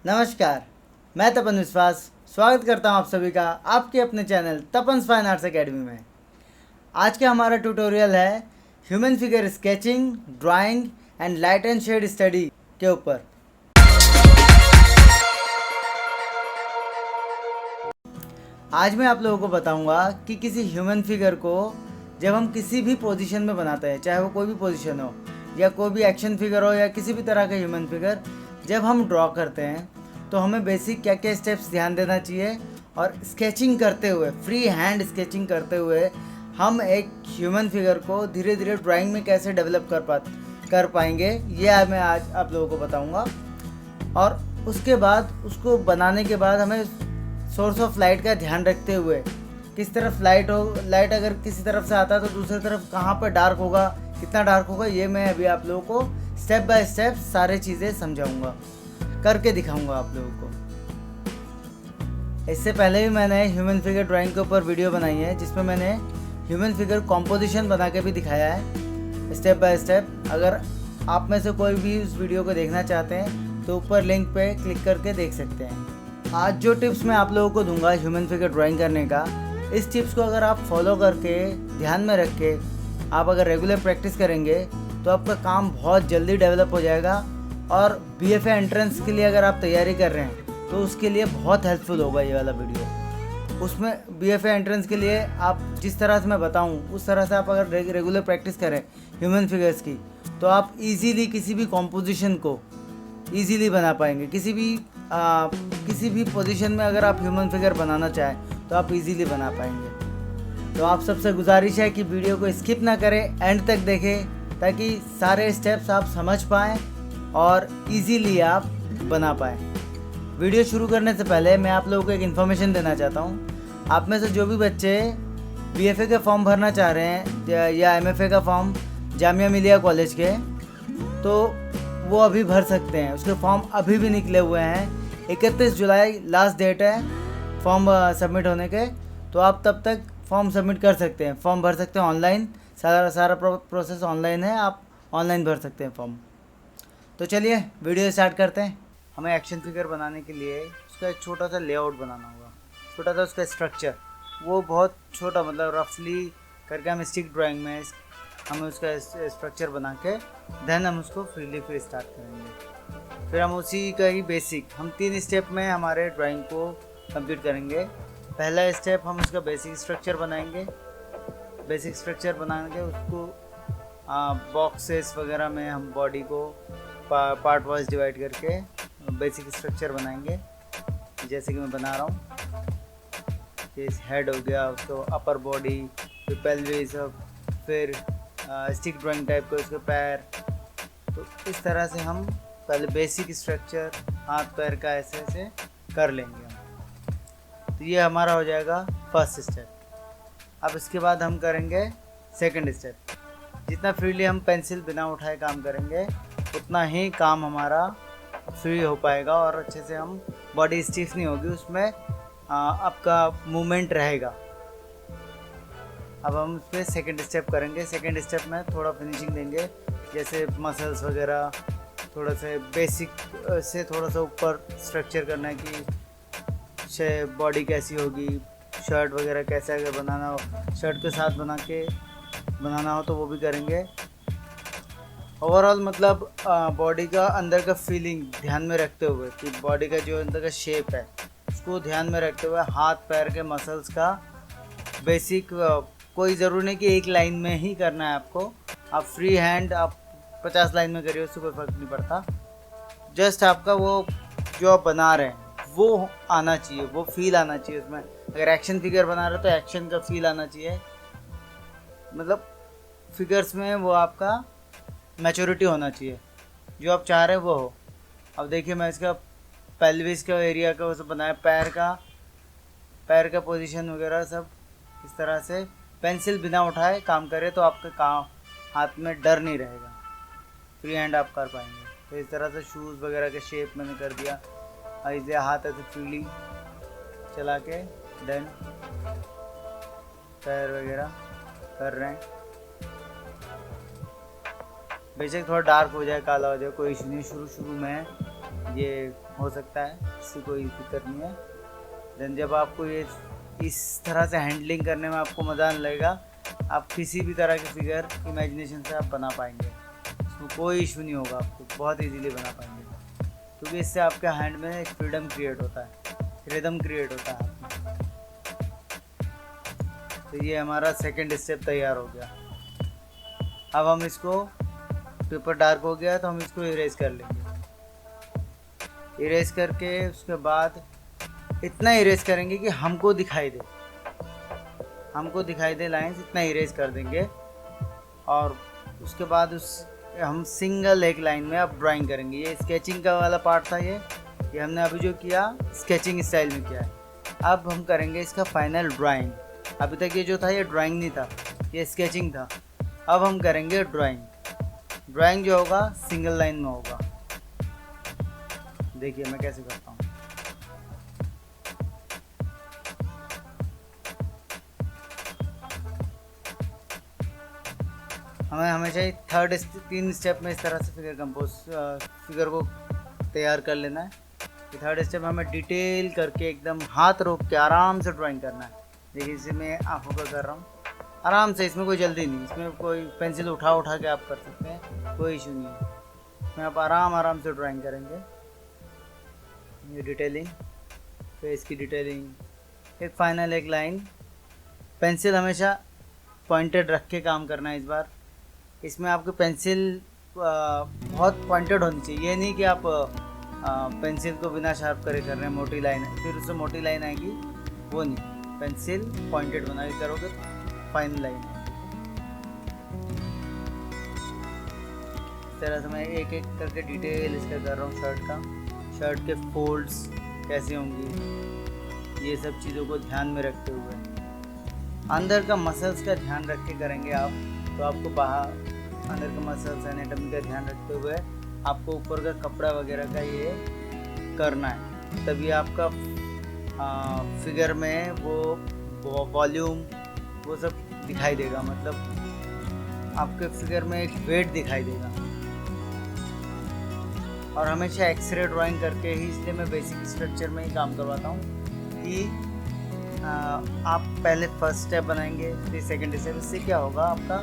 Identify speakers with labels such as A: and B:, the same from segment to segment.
A: नमस्कार, मैं तपन विश्वास स्वागत करता हूं आप सभी का आपके अपने channel Tapan's fine arts academy में। आज का हमारा ट्यूटोरियल है human figure sketching, drawing and light and shade study के ऊपर। आज मैं आप लोगों को बताऊंगा कि किसी ह्यूमन फिगर को जब हम किसी भी पोजीशन में बनाते हैं, चाहे वो कोई भी पोजीशन हो या कोई भी एक्शन फिगर हो या किसी भी तरह का ह्यूमन फिगर, जब हम ड्रॉ करते हैं तो हमें बेसिक क्या क्या स्टेप्स ध्यान देना चाहिए और स्केचिंग करते हुए, फ्री हैंड स्केचिंग करते हुए हम एक ह्यूमन फिगर को धीरे धीरे ड्राइंग में कैसे डेवलप कर पाएंगे, ये मैं आज आप लोगों को बताऊंगा। और उसके बाद उसको बनाने के बाद हमें सोर्स ऑफ लाइट का ध्यान रखते हुए किस तरफ लाइट अगर किसी तरफ से आता है तो दूसरी तरफ कहाँ पर डार्क होगा, कितना डार्क होगा, ये मैं अभी आप लोगों को स्टेप बाय स्टेप सारे चीज़ें समझाऊंगा, करके दिखाऊंगा आप लोगों को। इससे पहले भी मैंने ह्यूमन फिगर ड्राइंग के ऊपर वीडियो बनाई है जिसमें मैंने ह्यूमन फिगर कॉम्पोजिशन बना के भी दिखाया है स्टेप बाय स्टेप। अगर आप में से कोई भी उस वीडियो को देखना चाहते हैं तो ऊपर लिंक पे क्लिक करके देख सकते हैं। आज जो टिप्स मैं आप लोगों को दूंगा ह्यूमन फिगर ड्राइंग करने का, इस टिप्स को अगर आप फॉलो करके ध्यान में रख के आप अगर रेगुलर प्रैक्टिस करेंगे तो आपका काम बहुत जल्दी डेवलप हो जाएगा। और BFA एंट्रेंस के लिए अगर आप तैयारी कर रहे हैं तो उसके लिए बहुत हेल्पफुल होगा ये वाला वीडियो। उसमें BFA एंट्रेंस के लिए आप जिस तरह से मैं बताऊं उस तरह से आप अगर रेगुलर प्रैक्टिस करें ह्यूमन फिगर्स की तो आप इजीली किसी भी कॉम्पोजिशन को इजीली बना पाएंगे। किसी भी पोजीशन में अगर आप ह्यूमन फिगर बनाना चाहें तो आप इजीली बना पाएंगे। तो आप सबसे गुजारिश है कि वीडियो को स्किप ना करें, एंड तक देखें ताकि सारे स्टेप्स आप समझ पाएँ और इजीली आप बना पाएँ। वीडियो शुरू करने से पहले मैं आप लोगों को एक इन्फॉर्मेशन देना चाहता हूँ। आप में से जो भी बच्चे BFA का फॉर्म भरना चाह रहे हैं या MFA का फॉर्म जामिया मिलिया कॉलेज के, तो वो अभी भर सकते हैं। उसके फॉर्म अभी भी निकले हुए हैं। 31 जुलाई लास्ट डेट है फॉर्म सबमिट होने के, तो आप तब तक फॉर्म सबमिट कर सकते हैं, फॉर्म भर सकते हैं ऑनलाइन। सारा प्रोसेस ऑनलाइन है, आप ऑनलाइन भर सकते हैं फॉर्म। तो चलिए वीडियो स्टार्ट करते हैं। हमें एक्शन फिगर बनाने के लिए उसका एक छोटा सा लेआउट बनाना होगा, छोटा सा उसका स्ट्रक्चर, वो बहुत छोटा, मतलब रफली करके हम स्टिक ड्राइंग में हमें उसका स्ट्रक्चर बना के देन हम उसको फ्रीली फिर स्टार्ट करेंगे। फिर हम उसी का ही बेसिक, हम 3 स्टेप में हमारे ड्राइंग को कंप्लीट करेंगे। पहला स्टेप हम उसका बेसिक स्ट्रक्चर बनाएंगे। बेसिक स्ट्रक्चर बना के उसको बॉक्सेस वगैरह में हम बॉडी को पार्ट वाइज डिवाइड करके बेसिक स्ट्रक्चर बनाएंगे, जैसे कि मैं बना रहा हूँ। जैसे हेड हो गया, उसको अपर बॉडी, फिर पेल्विस, फिर स्टिक ड्राइंग टाइप का उसके पैर। तो इस तरह से हम पहले बेसिक स्ट्रक्चर हाथ पैर का ऐसे ऐसे कर लेंगे हम। तो ये हमारा हो जाएगा फर्स्ट स्टेप। अब इसके बाद हम करेंगे सेकंड स्टेप। जितना फ्रीली हम पेंसिल बिना उठाए काम करेंगे उतना ही काम हमारा फ्री हो पाएगा और अच्छे से हम बॉडी स्टिफ नहीं होगी, उसमें आपका मूवमेंट रहेगा। अब हम उस पर सेकेंड स्टेप करेंगे। सेकेंड स्टेप में थोड़ा फिनिशिंग देंगे, जैसे मसल्स वगैरह, थोड़ा से बेसिक से थोड़ा सा ऊपर स्ट्रक्चर करना है कि बॉडी कैसी होगी, शर्ट वगैरह कैसे अगर बनाना हो, शर्ट के साथ बनाना हो तो वो भी करेंगे। ओवरऑल मतलब बॉडी का अंदर का फीलिंग ध्यान में रखते हुए कि बॉडी का जो अंदर का शेप है उसको ध्यान में रखते हुए हाथ पैर के मसल्स का बेसिक, कोई ज़रूरी नहीं कि एक लाइन में ही करना है आपको। आप फ्री हैंड आप 50 लाइन में करिए, उससे कोई फ़र्क नहीं पड़ता। जस्ट आपका वो जो आप बना रहे हैं वो आना चाहिए, वो फील आना चाहिए उसमें। अगर एक्शन फिगर बना रहे हो तो एक्शन का फील आना चाहिए, मतलब फिगर्स में वो आपका मैच्योरिटी होना चाहिए, जो आप चाह रहे हैं वो हो। अब देखिए मैं इसका पेल्विस का एरिया का वो सब बनाया, पैर का पोजीशन वगैरह सब इस तरह से पेंसिल बिना उठाए काम करे तो आपके काम हाथ में डर नहीं रहेगा, फ्री हैंड आप कर पाएंगे। तो इस तरह से शूज़ वगैरह के शेप मैंने कर दिया, ऐसे हाथ ऐसे फ्रीली चला के देन पैर वगैरह कर रहे हैं। बेशक थोड़ा डार्क हो जाए, काला हो जाए, कोई इशू नहीं। शुरू में ये हो सकता है, इसकी कोई दिक्कत नहीं है। देन जब आपको ये इस तरह से हैंडलिंग करने में आपको मज़ा आने लगेगा, आप किसी भी तरह की फिगर इमेजिनेशन से आप बना पाएंगे, इसमें कोई इशू नहीं होगा, आपको बहुत इजीली बना पाएंगे, क्योंकि इससे आपके हैंड में एक फ्रीडम क्रिएट होता है, रिदम क्रिएट होता है। तो ये हमारा सेकंड स्टेप तैयार हो गया। अब हम इसको, पेपर डार्क हो गया तो हम इसको इरेज कर लेंगे। इरेज करके उसके बाद इतना इरेज करेंगे कि हमको दिखाई दे, लाइंस, इतना इरेज कर देंगे। और उसके बाद हम सिंगल एक लाइन में अब ड्राइंग करेंगे। ये स्केचिंग का वाला पार्ट था, ये हमने अभी जो किया स्केचिंग स्टाइल में किया है। अब हम करेंगे इसका फाइनल ड्राइंग। अभी तक ये जो था ये ड्राइंग नहीं था, ये स्केचिंग था। अब हम करेंगे ड्राइंग जो होगा सिंगल लाइन में होगा। देखिए मैं कैसे करता हूँ। हमें हमेशा ही तीन स्टेप में इस तरह से फिगर को तैयार कर लेना है। थर्ड स्टेप हमें डिटेल करके एकदम हाथ रोक के आराम से ड्राइंग करना है। देखिए इसे मैं आँखों पर कर रहा हूँ, आराम से, इसमें कोई जल्दी नहीं, इसमें कोई पेंसिल उठा के आप कर सकते हैं, कोई इशू नहीं है। इसमें आप आराम से ड्राइंग करेंगे। ये डिटेलिंग, फेस की डिटेलिंग, एक फाइनल एक लाइन। पेंसिल हमेशा पॉइंटेड रख के काम करना है। इस बार इसमें आपकी पेंसिल बहुत पॉइंटेड होनी चाहिए। ये नहीं कि आप पेंसिल को बिना शार्प करे कर रहे हैं, मोटी लाइन है, फिर उससे मोटी लाइन आएगी, वो नहीं। पेंसिल पॉइंटेड बना के करोगे फाइनल लाइन। इस तरह से मैं एक एक करके डिटेल इसका कर रहा हूँ। शर्ट के फोल्ड्स कैसे होंगी, ये सब चीज़ों को ध्यान में रखते हुए, अंदर का मसल्स का ध्यान रख के करेंगे आप, तो आपको बाहर अंदर का मसल्स एनाटॉमी का ध्यान रखते हुए आपको ऊपर का कपड़ा वगैरह का ये करना है। तभी आपका फिगर में वो वॉल्यूम वो सब दिखाई देगा, मतलब आपके फिगर में एक वेट दिखाई देगा। और हमेशा एक्सरे ड्राइंग करके ही, इसलिए मैं बेसिक स्ट्रक्चर में ही काम करवाता हूँ कि आप पहले फर्स्ट स्टेप बनाएंगे, फिर सेकंड स्टेप। इससे क्या होगा, आपका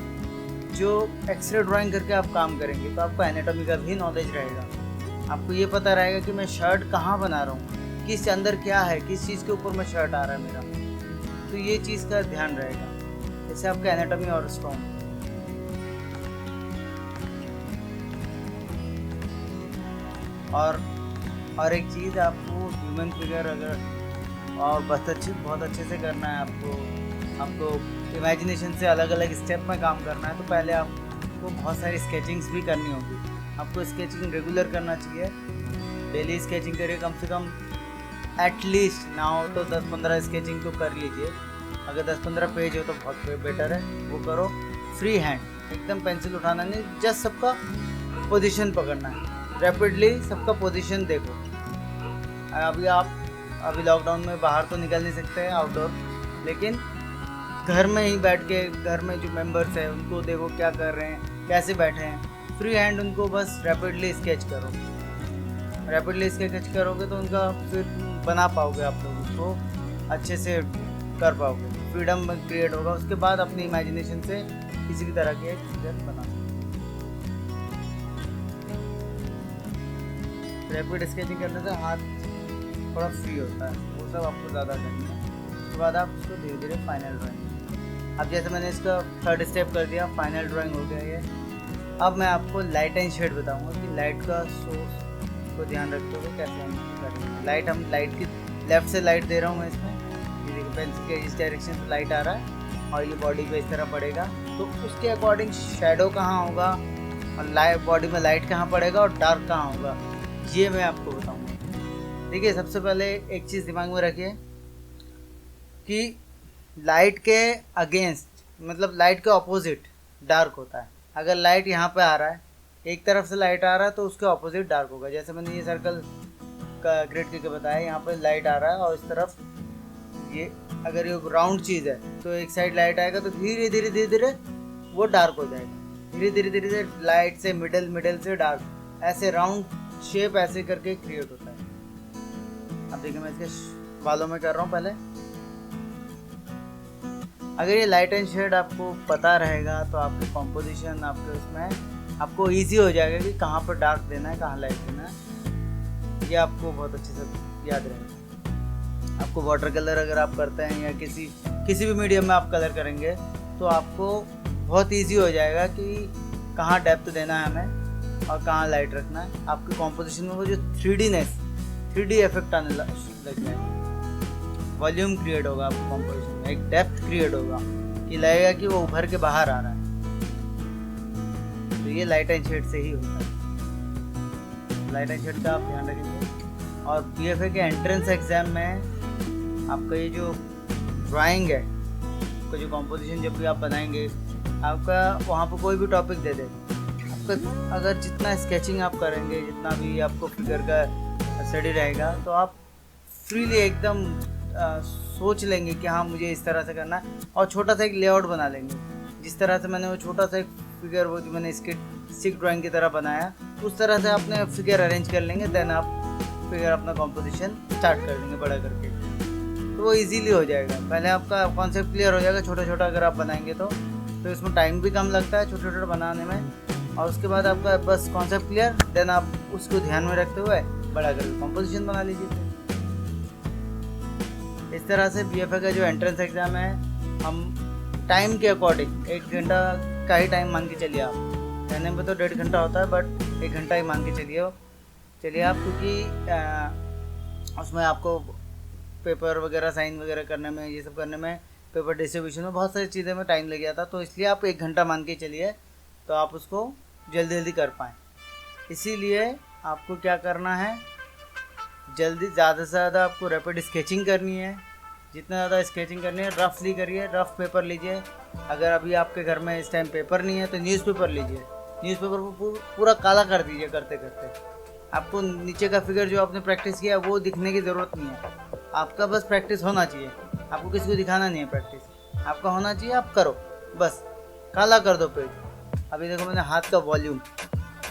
A: जो एक्सरे ड्राइंग करके आप काम करेंगे तो आपको एनाटॉमी का भी नॉलेज रहेगा। आपको ये पता रहेगा कि मैं शर्ट कहाँ बना रहा हूँ, किस अंदर क्या है, किस चीज़ के ऊपर में शर्ट आ रहा है मेरा, तो ये चीज़ का ध्यान रहेगा। इससे आपका एनाटॉमी और स्ट्रॉन्ग। और एक चीज़, आपको ह्यूमन फिगर अगर और बहुत अच्छे से करना है, आपको इमेजिनेशन से अलग अलग स्टेप में काम करना है, तो पहले आपको बहुत सारी स्केचिंग्स भी करनी होगी। आपको स्केचिंग रेगुलर करना चाहिए, डेली स्केचिंग करिए, कम से कम एटलीस्ट ना हो तो 10-15 स्केचिंग तो कर लीजिए। अगर 10-15 पेज हो तो बहुत बेटर है, वो करो फ्री हैंड, एकदम पेंसिल उठाना नहीं, जस्ट सबका पोजीशन पकड़ना है, रैपिडली सबका पोजीशन देखो। अभी लॉकडाउन में बाहर तो निकल नहीं सकते हैं आउटडोर, लेकिन घर में ही बैठ के, घर में जो मेंबर्स हैं उनको देखो क्या कर रहे हैं, कैसे बैठे हैं, फ्री हैंड उनको बस रैपिडली स्केच करो। रैपिडली स्केच करोगे तो उनका फिर बना पाओगे, आप लोग उसको अच्छे से कर पाओगे, फ्रीडम क्रिएट होगा। उसके बाद अपनी इमेजिनेशन से किसी भी तरह के फिगर बना। रैपिड स्केचिंग करने से हाथ थोड़ा फ्री होता है, वो सब आपको ज़्यादा करनी है। उसके बाद आप उसको धीरे धीरे फाइनल ड्राइंग। अब जैसे मैंने इसका थर्ड स्टेप कर दिया, फाइनल ड्राइंग हो गया ये। अब मैं आपको लाइट एंड शेड बताऊंगा कि लाइट का सोर्स को ध्यान रखते हुए कैसे हम करेंगे। लाइट की लेफ़्ट से लाइट दे रहा हूँ मैं इसमें, ये देखिए पेंसिल के इस डायरेक्शन से लाइट आ रहा है और ये बॉडी पे इस तरह पड़ेगा, तो उसके अकॉर्डिंग शेडो कहाँ होगा और बॉडी में लाइट कहाँ पड़ेगा और डार्क कहाँ होगा, ये मैं आपको बताऊंगा। देखिए सबसे पहले एक चीज़ दिमाग में रखिए कि लाइट के अगेंस्ट, मतलब लाइट के ऑपोजिट डार्क होता है। अगर लाइट यहाँ पे आ रहा है, एक तरफ से लाइट आ रहा है, तो उसके ऑपोजिट डार्क होगा। जैसे मैंने ये सर्कल का क्रिएट करके बताया, यहाँ पे लाइट आ रहा है और इस तरफ ये, अगर ये राउंड चीज़ है तो एक साइड लाइट आएगा तो धीरे धीरे वो डार्क हो जाएगा। धीरे धीरे लाइट से मिडल से डार्क, ऐसे राउंड शेप ऐसे करके क्रिएट होता है। अब देखिए मैं इसके बालों में कर रहा हूँ पहले। अगर ये लाइट एंड शेड आपको पता रहेगा तो आपकी कॉम्पोजिशन आपके उसमें आपको इजी हो जाएगा कि कहाँ पर डार्क देना है, कहाँ लाइट देना है। ये आपको बहुत अच्छे से याद रहेगा। आपको वाटर कलर अगर आप करते हैं या किसी भी मीडियम में आप कलर करेंगे तो आपको बहुत इजी हो जाएगा कि कहाँ डेप्थ देना है हमें और कहाँ लाइट रखना है। आपके कॉम्पोजिशन में वो जो 3D इफेक्ट आने लग जाएगा, वॉल्यूम क्रिएट होगा आपके कॉम्पोजिशन में, एक डेप्थ क्रिएट होगा कि लगेगा कि वो उभर के बाहर आ रहा है। तो ये लाइट एंड शेड से ही होता है। लाइट एंड शेड का आप ध्यान रखेंगे। और BFA के एंट्रेंस एग्जाम में आपका ये जो ड्राइंग है, आपका जो कॉम्पोजिशन जब भी आप बनाएंगे, आपका वहाँ पर कोई भी टॉपिक दे दे, आपका अगर जितना स्केचिंग आप करेंगे, जितना भी आपको फिगर का स्टडी रहेगा, तो आप फ्रीली एकदम सोच लेंगे कि हाँ मुझे इस तरह से करना है, और छोटा सा एक लेआउट बना लेंगे। जिस तरह से मैंने वो छोटा सा एक फिगर, वो जो मैंने स्टिक ड्राइंग की तरह बनाया, उस तरह से आपने फिगर अरेंज कर लेंगे। देन आप फिगर अपना कॉम्पोजिशन स्टार्ट कर देंगे बड़ा करके, तो वो इजीली हो जाएगा। पहले आपका कॉन्सेप्ट क्लियर हो जाएगा। छोटा छोटा अगर आप बनाएंगे तो इसमें टाइम भी कम लगता है छोटे छोटे बनाने में, और उसके बाद आपका बस कॉन्सेप्ट क्लियर, देन आप उसको ध्यान में रखते हुए बड़ा करके कॉम्पोजिशन बना लीजिए। इस तरह से BFA का जो एंट्रेंस एग्ज़ाम है, हम टाइम के अकॉर्डिंग 1 घंटा का ही टाइम मान के चलिए। आप कहने में तो 1.5 घंटा होता है, बट 1 घंटा ही मान के चलिए आप, क्योंकि उसमें आपको पेपर वगैरह साइन वगैरह करने में, ये सब करने में, पेपर डिस्ट्रीब्यूशन में बहुत सारी चीज़ें में टाइम लग जाता। तो इसलिए आप 1 घंटा मान के चलिए, तो आप उसको जल्दी जल्दी कर पाएँ। इसीलिए आपको क्या करना है, जल्दी ज़्यादा से ज़्यादा आपको रैपिड स्केचिंग करनी है। जितना ज़्यादा स्केचिंग करनी है, रफली करिए, रफ पेपर लीजिए। अगर अभी आपके घर में इस टाइम पेपर नहीं है तो न्यूज़पेपर लीजिए। न्यूज़पेपर को पूरा काला कर दीजिए करते करते। आपको नीचे का फिगर जो आपने प्रैक्टिस किया वो दिखने की ज़रूरत नहीं है। आपका बस प्रैक्टिस होना चाहिए, आपको किसी को दिखाना नहीं है। प्रैक्टिस आपका होना चाहिए, आप करो, बस काला कर दो पेज। अभी देखो मैंने हाथ का वॉल्यूम,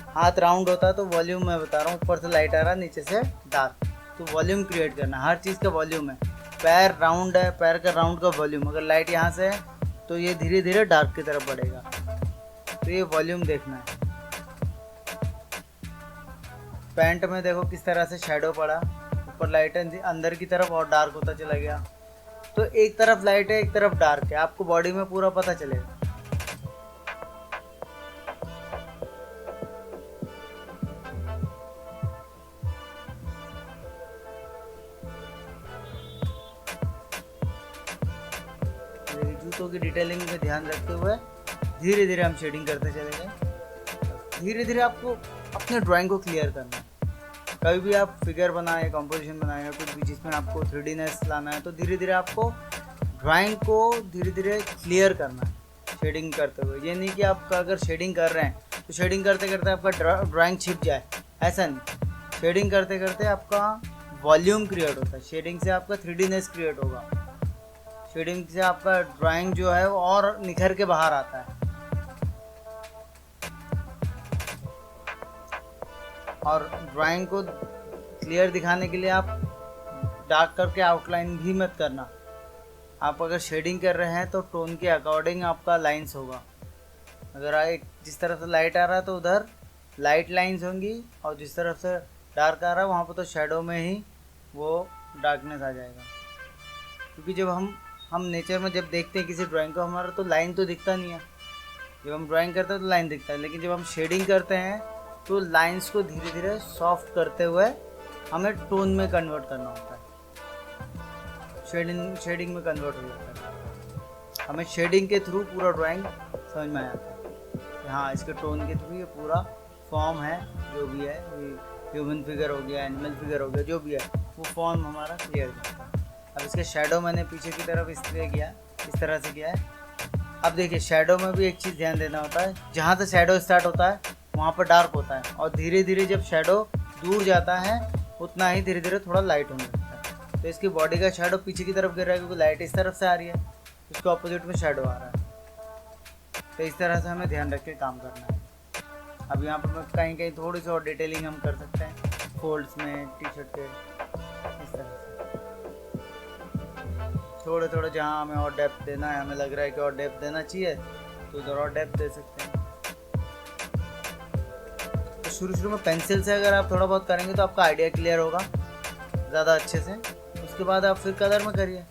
A: हाथ राउंड होता है तो वॉल्यूम मैं बता रहा हूँ, ऊपर से लाइट आ रहा है, नीचे से डार्क, तो वॉल्यूम क्रिएट करना। हर चीज़ का वॉल्यूम है। पैर राउंड है, पैर का राउंड का वॉल्यूम, अगर लाइट यहाँ से है तो ये धीरे धीरे डार्क की तरफ बढ़ेगा, तो ये वॉल्यूम देखना है। पैंट में देखो किस तरह से शैडो पड़ा, ऊपर लाइट है, अंदर की तरफ और डार्क होता चला गया। तो एक तरफ लाइट है, एक तरफ डार्क है, आपको बॉडी में पूरा पता चलेगा। जूतों की डिटेलिंग में ध्यान रखते हुए धीरे धीरे हम शेडिंग करते चले गए। धीरे धीरे आपको अपने ड्राइंग को क्लियर करना है। कभी भी आप फिगर बनाए, कंपोजिशन बनाए, या कुछ भी जिसमें आपको 3Dनेस लाना है, तो धीरे धीरे आपको ड्राइंग को धीरे धीरे क्लियर करना है शेडिंग करते हुए। ये नहीं कि आप अगर शेडिंग कर रहे हैं तो शेडिंग करते करते आपका ड्राइंग छिप जाए, ऐसा नहीं। शेडिंग करते करते आपका वॉल्यूम क्रिएट होता है, शेडिंग से आपका 3Dनेस क्रिएट होगा, शेडिंग से आपका ड्राइंग जो है वो और निखर के बाहर आता है। और ड्राइंग को क्लियर दिखाने के लिए आप डार्क करके आउटलाइन भी मत करना। आप अगर शेडिंग कर रहे हैं तो टोन के अकॉर्डिंग आपका लाइंस होगा। अगर जिस तरफ से लाइट आ रहा है तो उधर लाइट लाइंस होंगी, और जिस तरफ से डार्क आ रहा है वहाँ पर तो शैडो में ही वो डार्कनेस आ जाएगा। क्योंकि जब हम नेचर में जब देखते हैं किसी ड्राइंग को, हमारा तो लाइन तो दिखता नहीं है। जब हम ड्राइंग करते हैं तो लाइन दिखता है, लेकिन जब हम शेडिंग करते हैं तो लाइंस को धीरे धीरे सॉफ्ट करते हुए हमें टोन में कन्वर्ट करना होता है, शेडिंग में कन्वर्ट हो जाता है। हमें शेडिंग के थ्रू पूरा ड्राइंग समझ में आ जाता है। हाँ, इसके टोन के थ्रू ये पूरा फॉर्म है, जो भी है, ह्यूमन फिगर हो गया, एनिमल फिगर हो गया, जो भी है वो फॉर्म हमारा क्लियर करता है। अब इसके शैडो मैंने पीछे की तरफ इसलिए किया, इस तरह से किया है। अब देखिए शैडो में भी एक चीज़ ध्यान देना होता है, जहाँ से शैडो स्टार्ट होता है वहाँ पर डार्क होता है, और धीरे धीरे जब शैडो दूर जाता है उतना ही धीरे धीरे थोड़ा लाइट होने लगता है। तो इसकी बॉडी का शैडो पीछे की तरफ गिर रहा है क्योंकि लाइट इस तरफ से आ रही है, उसके ऑपोजिट में शैडो आ रहा है। तो इस तरह से हमें ध्यान रख के काम करना है। अब यहाँ पर कहीं कहीं थोड़ी सी और डिटेलिंग हम कर सकते हैं फोल्ड्स में टी शर्ट के, इस तरह से थोड़े थोड़े जहाँ हमें और डेप्थ देना है, हमें लग रहा है कि और डेप्थ देना चाहिए तो उधर और डेप्थ दे सकते हैं। तो शुरू में पेंसिल से अगर आप थोड़ा बहुत करेंगे तो आपका आइडिया क्लियर होगा ज़्यादा अच्छे से। उसके बाद आप फिर कलर में करिए,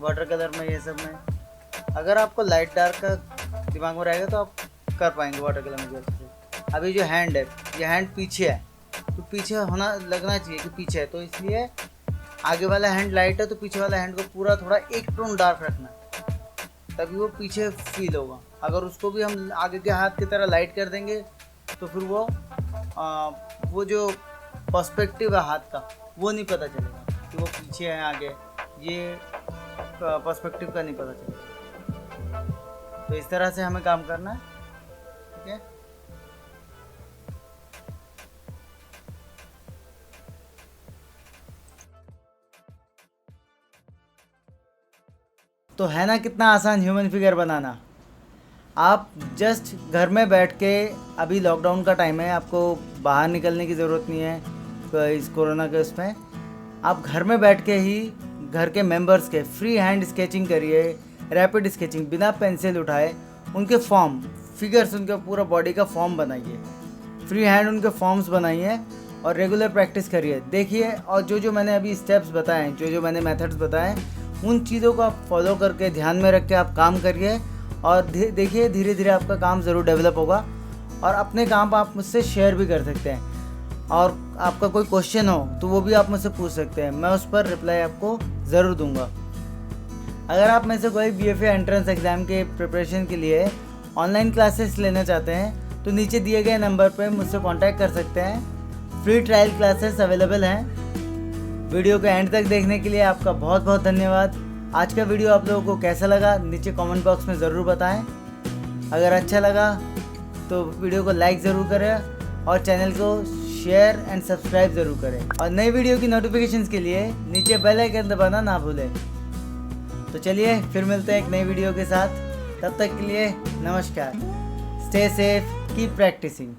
A: वाटर कलर में, ये सब में। अगर आपको लाइट डार्क का दिमाग में रहेगा तो आप कर पाएंगे वाटर कलर में अच्छे से। अभी जो हैंड है, ये हैंड पीछे है तो पीछे होना लगना चाहिए कि पीछे है, तो इसलिए आगे वाला हैंड लाइट है तो पीछे वाला हैंड को पूरा थोड़ा एक टोन डार्क रखना है, तभी वो पीछे फील होगा। अगर उसको भी हम आगे के हाथ की तरह लाइट कर देंगे तो फिर वो जो पर्सपेक्टिव है हाथ का वो नहीं पता चलेगा कि वो पीछे है आगे, ये पर्सपेक्टिव का नहीं पता चलेगा। तो इस तरह से हमें काम करना है, ठीक है। तो है ना कितना आसान ह्यूमन फिगर बनाना। आप जस्ट घर में बैठ के, अभी लॉकडाउन का टाइम है, आपको बाहर निकलने की ज़रूरत नहीं है तो इस कोरोना के उसमें, आप घर में बैठ के ही घर के मेंबर्स के फ्री हैंड स्केचिंग करिए, रैपिड स्केचिंग, बिना पेंसिल उठाए उनके फॉर्म, फिगर्स, उनका पूरा बॉडी का फॉर्म बनाइए, फ्री हैंड उनके फॉर्म्स बनाइए और रेगुलर प्रैक्टिस करिए। देखिए, और जो मैंने अभी स्टेप्स बताए, जो मैंने मेथड्स बताए, उन चीज़ों को आप फॉलो करके ध्यान में रख के आप काम करिए और देखिए धीरे धीरे आपका काम ज़रूर डेवलप होगा। और अपने काम आप मुझसे शेयर भी कर सकते हैं, और आपका कोई क्वेश्चन हो तो वो भी आप मुझसे पूछ सकते हैं, मैं उस पर रिप्लाई आपको ज़रूर दूंगा। अगर आप में से कोई BFA एंट्रेंस एग्ज़ाम के प्रिपरेशन के लिए ऑनलाइन क्लासेस लेना चाहते हैं तो नीचे दिए गए नंबर पर मुझसे कांटेक्ट कर सकते हैं। फ्री ट्रायल क्लासेस अवेलेबल हैं। वीडियो को एंड तक देखने के लिए आपका बहुत बहुत धन्यवाद। आज का वीडियो आप लोगों को कैसा लगा नीचे कमेंट बॉक्स में ज़रूर बताएं। अगर अच्छा लगा तो वीडियो को लाइक ज़रूर करें और चैनल को शेयर एंड सब्सक्राइब ज़रूर करें, और नई वीडियो की नोटिफिकेशंस के लिए नीचे बेल आइकन दबाना ना भूलें। तो चलिए फिर मिलते हैं एक नई वीडियो के साथ, तब तक के लिए नमस्कार। Stay safe, keep practising.